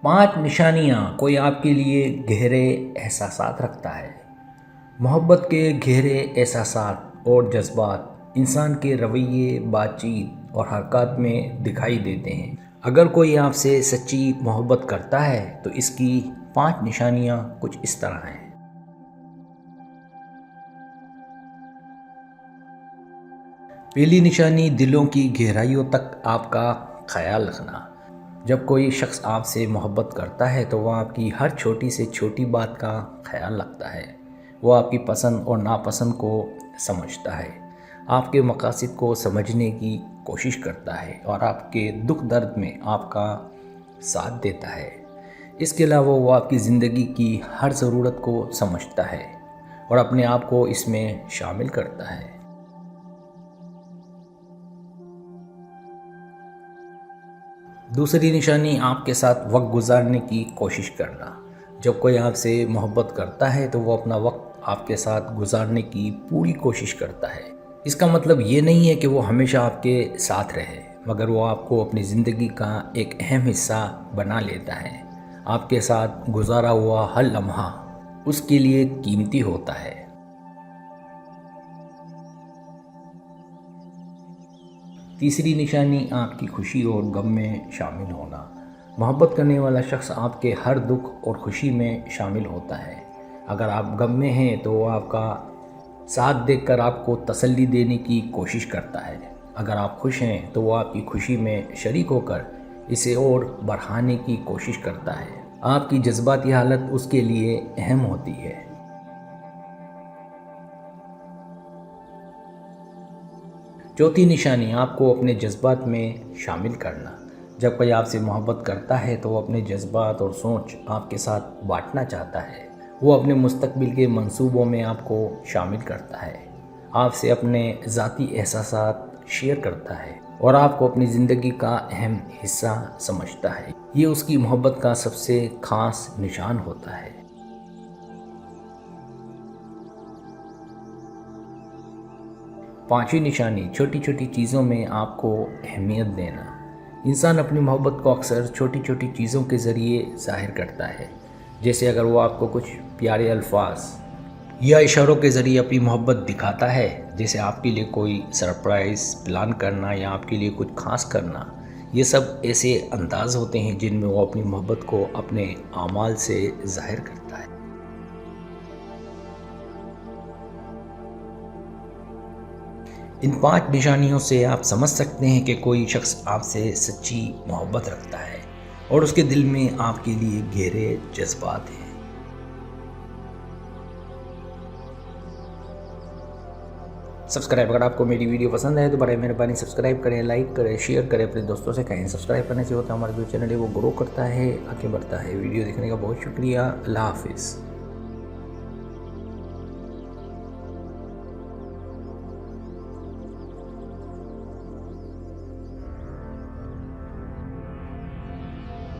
5 निशानियाँ कोई आपके लिए गहरे एहसासात रखता है। मोहब्बत के गहरे एहसासात और जज्बात इंसान के रवैये, बातचीत और हरकत में दिखाई देते हैं। अगर कोई आपसे सच्ची मोहब्बत करता है तो इसकी 5 निशानियाँ कुछ इस तरह हैं। पहली निशानी, दिलों की गहराइयों तक आपका ख्याल रखना। जब कोई शख्स आपसे मोहब्बत करता है तो वह आपकी हर छोटी से छोटी बात का ख्याल रखता है। वो आपकी पसंद और नापसंद को समझता है, आपके मकासद को समझने की कोशिश करता है और आपके दुख दर्द में आपका साथ देता है। इसके अलावा वो आपकी ज़िंदगी की हर ज़रूरत को समझता है और अपने आप को इसमें शामिल करता है। दूसरी निशानी, आपके साथ वक्त गुजारने की कोशिश करना। जब कोई आपसे मोहब्बत करता है तो वो अपना वक्त आपके साथ गुजारने की पूरी कोशिश करता है। इसका मतलब ये नहीं है कि वो हमेशा आपके साथ रहे, मगर वो आपको अपनी ज़िंदगी का एक अहम हिस्सा बना लेता है। आपके साथ गुजारा हुआ हर लम्हा उसके लिए कीमती होता है। तीसरी निशानी, आपकी खुशी और गम में शामिल होना। मोहब्बत करने वाला शख्स आपके हर दुख और खुशी में शामिल होता है। अगर आप गम में हैं तो वो आपका साथ देखकर आपको तसल्ली देने की कोशिश करता है। अगर आप खुश हैं तो वो आपकी खुशी में शरीक होकर इसे और बढ़ाने की कोशिश करता है। आपकी जज्बाती हालत उसके लिए अहम होती है। चौथी निशानी, आपको अपने जज्बात में शामिल करना। जब कोई आपसे मोहब्बत करता है तो वो अपने जज्बात और सोच आपके साथ बांटना चाहता है। वो अपने मुस्तकबिल के मंसूबों में आपको शामिल करता है, आपसे अपने ज़ाती एहसासात शेयर करता है और आपको अपनी ज़िंदगी का अहम हिस्सा समझता है। ये उसकी मोहब्बत का सबसे ख़ास निशान होता है। पांचवी निशानी, छोटी छोटी चीज़ों में आपको अहमियत देना। इंसान अपनी मोहब्बत को अक्सर छोटी छोटी चीज़ों के ज़रिए ज़ाहिर करता है। जैसे अगर वो आपको कुछ प्यारे अल्फाज या इशारों के ज़रिए अपनी मोहब्बत दिखाता है, जैसे आपके लिए कोई सरप्राइज़ प्लान करना या आपके लिए कुछ खास करना। ये सब ऐसे अंदाज होते हैं जिनमें वो अपनी मोहब्बत को अपने आमाल से ज़ाहिर करता है। इन 5 निशानियों से आप समझ सकते हैं कि कोई शख्स आपसे सच्ची मोहब्बत रखता है और उसके दिल में आपके लिए गहरे जज्बात हैं। सब्सक्राइब, अगर आपको मेरी वीडियो पसंद है तो बड़े मेहरबानी सब्सक्राइब करें, लाइक करें, शेयर करें, अपने दोस्तों से कहें। सब्सक्राइब करने से होता है हमारा जो चैनल है वो ग्रो करता है, आगे बढ़ता है। वीडियो देखने का बहुत शुक्रिया। अल्लाह हाफिज़।